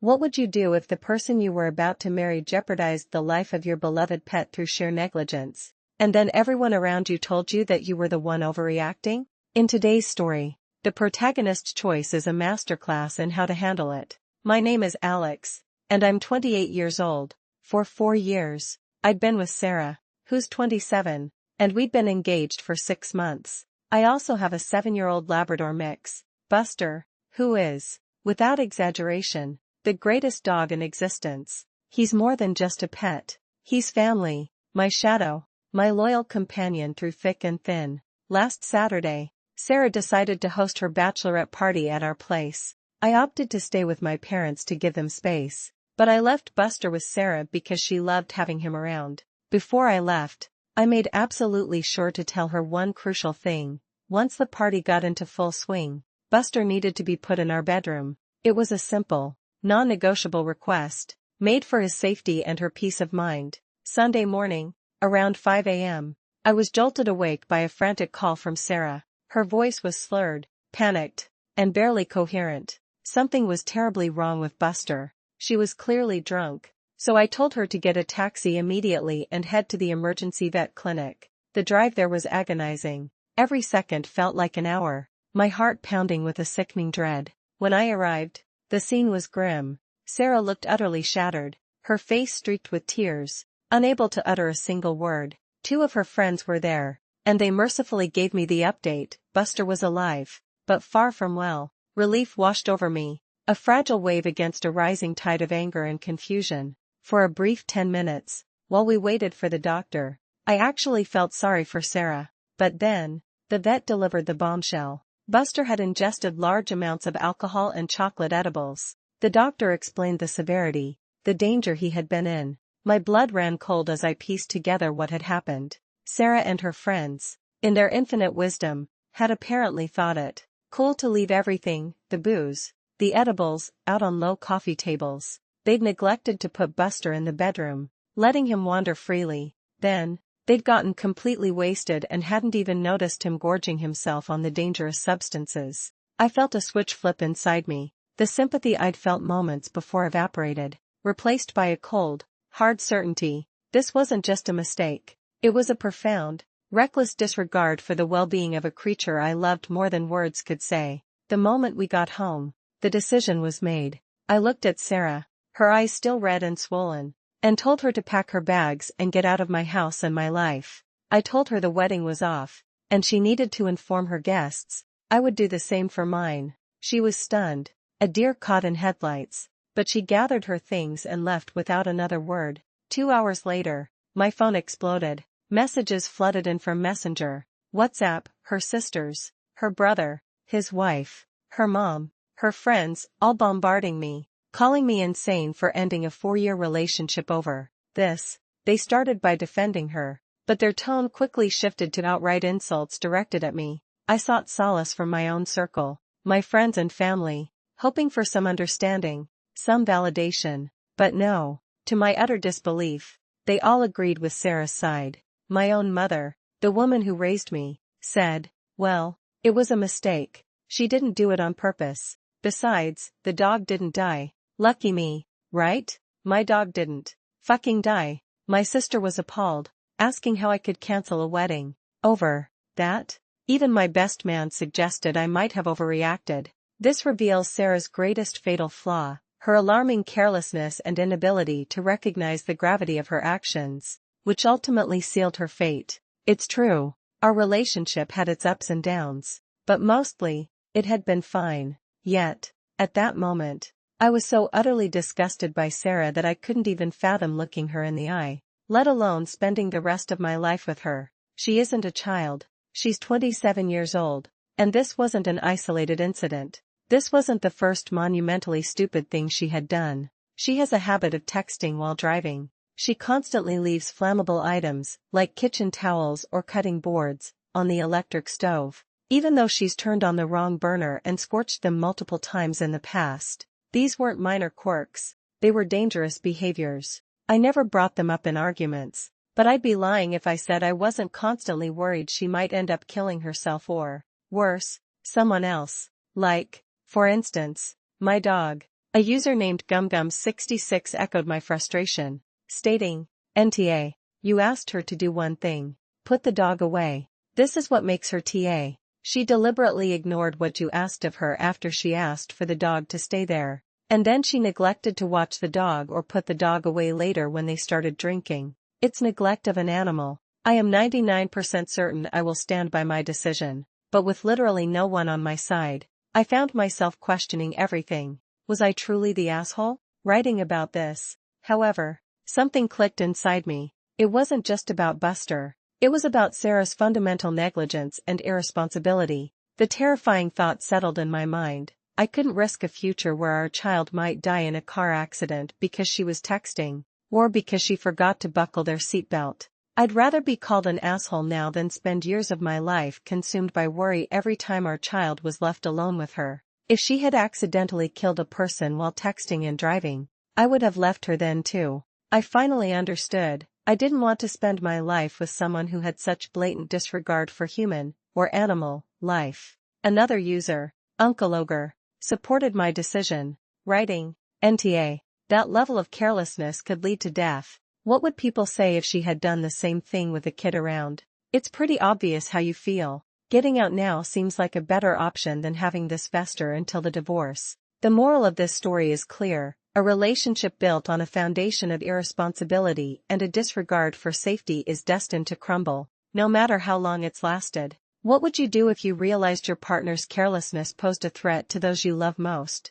What would you do if the person you were about to marry jeopardized the life of your beloved pet through sheer negligence, and then everyone around you told you that you were the one overreacting? In today's story, the protagonist's choice is a masterclass in how to handle it. My name is Alex, and I'm 28 years old. For 4 years, I'd been with Sarah, who's 27, and we'd been engaged for 6 months. I also have a 7-year-old Labrador mix, Buster, who is, without exaggeration, the greatest dog in existence. He's more than just a pet. He's family, my shadow, my loyal companion through thick and thin. Last Saturday, Sarah decided to host her bachelorette party at our place. I opted to stay with my parents to give them space, but I left Buster with Sarah because she loved having him around. Before I left, I made absolutely sure to tell her one crucial thing. Once the party got into full swing, Buster needed to be put in our bedroom. It was a simple, non-negotiable request, made for his safety and her peace of mind. Sunday morning, around 5 a.m., I was jolted awake by a frantic call from Sarah. Her voice was slurred, panicked, and barely coherent. Something was terribly wrong with Buster. She was clearly drunk, so I told her to get a taxi immediately and head to the emergency vet clinic. The drive there was agonizing. Every second felt like an hour, my heart pounding with a sickening dread. When I arrived, the scene was grim. Sarah looked utterly shattered, her face streaked with tears, unable to utter a single word. 2 of her friends were there, and they mercifully gave me the update. Buster was alive, but far from well. Relief washed over me, a fragile wave against a rising tide of anger and confusion. For a brief 10 minutes, while we waited for the doctor, I actually felt sorry for Sarah. But then, the vet delivered the bombshell. Buster had ingested large amounts of alcohol and chocolate edibles. The doctor explained the severity, the danger he had been in. My blood ran cold as I pieced together what had happened. Sarah and her friends, in their infinite wisdom, had apparently thought it cool to leave everything, the booze, the edibles, out on low coffee tables. They'd neglected to put Buster in the bedroom, letting him wander freely. Then, they'd gotten completely wasted and hadn't even noticed him gorging himself on the dangerous substances. I felt a switch flip inside me. The sympathy I'd felt moments before evaporated, replaced by a cold, hard certainty. This wasn't just a mistake. It was a profound, reckless disregard for the well-being of a creature I loved more than words could say. The moment we got home, the decision was made. I looked at Sarah, her eyes still red and swollen, and told her to pack her bags and get out of my house and my life. I told her the wedding was off, and she needed to inform her guests. I would do the same for mine. She was stunned, a deer caught in headlights, but she gathered her things and left without another word. 2 hours later, my phone exploded. Messages flooded in from Messenger, WhatsApp, her sisters, her brother, his wife, her mom, her friends, all bombarding me, calling me insane for ending a 4-year relationship over this. They started by defending her, but their tone quickly shifted to outright insults directed at me. I sought solace from my own circle, my friends and family, hoping for some understanding, some validation, but no. To my utter disbelief, they all agreed with Sarah's side. My own mother, the woman who raised me, said, well, it was a mistake. She didn't do it on purpose. Besides, the dog didn't die. Lucky me, right? My dog didn't fucking die. My sister was appalled, asking how I could cancel a wedding over that. Even my best man suggested I might have overreacted. This reveals Sarah's greatest fatal flaw, her alarming carelessness and inability to recognize the gravity of her actions, which ultimately sealed her fate. It's true, our relationship had its ups and downs, but mostly, it had been fine. Yet, at that moment, I was so utterly disgusted by Sarah that I couldn't even fathom looking her in the eye, let alone spending the rest of my life with her. She isn't a child, she's 27 years old, and this wasn't an isolated incident. This wasn't the first monumentally stupid thing she had done. She has a habit of texting while driving. She constantly leaves flammable items, like kitchen towels or cutting boards, on the electric stove, even though she's turned on the wrong burner and scorched them multiple times in the past. These weren't minor quirks, they were dangerous behaviors. I never brought them up in arguments, but I'd be lying if I said I wasn't constantly worried she might end up killing herself or, worse, someone else. Like, for instance, my dog. A user named GumGum66 echoed my frustration, stating, "NTA, you asked her to do one thing. Put the dog away. This is what makes her TA. She deliberately ignored what you asked of her after she asked for the dog to stay there. And then she neglected to watch the dog or put the dog away later when they started drinking. It's neglect of an animal. I am 99% certain I will stand by my decision, but with literally no one on my side, I found myself questioning everything. Was I truly the asshole?" Writing about this, however, something clicked inside me. It wasn't just about Buster. It was about Sarah's fundamental negligence and irresponsibility. The terrifying thought settled in my mind. I couldn't risk a future where our child might die in a car accident because she was texting, or because she forgot to buckle their seatbelt. I'd rather be called an asshole now than spend years of my life consumed by worry every time our child was left alone with her. If she had accidentally killed a person while texting and driving, I would have left her then too. I finally understood. I didn't want to spend my life with someone who had such blatant disregard for human, or animal, life. Another user, Uncle Ogre, supported my decision, writing, "NTA, that level of carelessness could lead to death. What would people say if she had done the same thing with a kid around? It's pretty obvious how you feel. Getting out now seems like a better option than having this fester until the divorce." The moral of this story is clear. A relationship built on a foundation of irresponsibility and a disregard for safety is destined to crumble, no matter how long it's lasted. What would you do if you realized your partner's carelessness posed a threat to those you love most?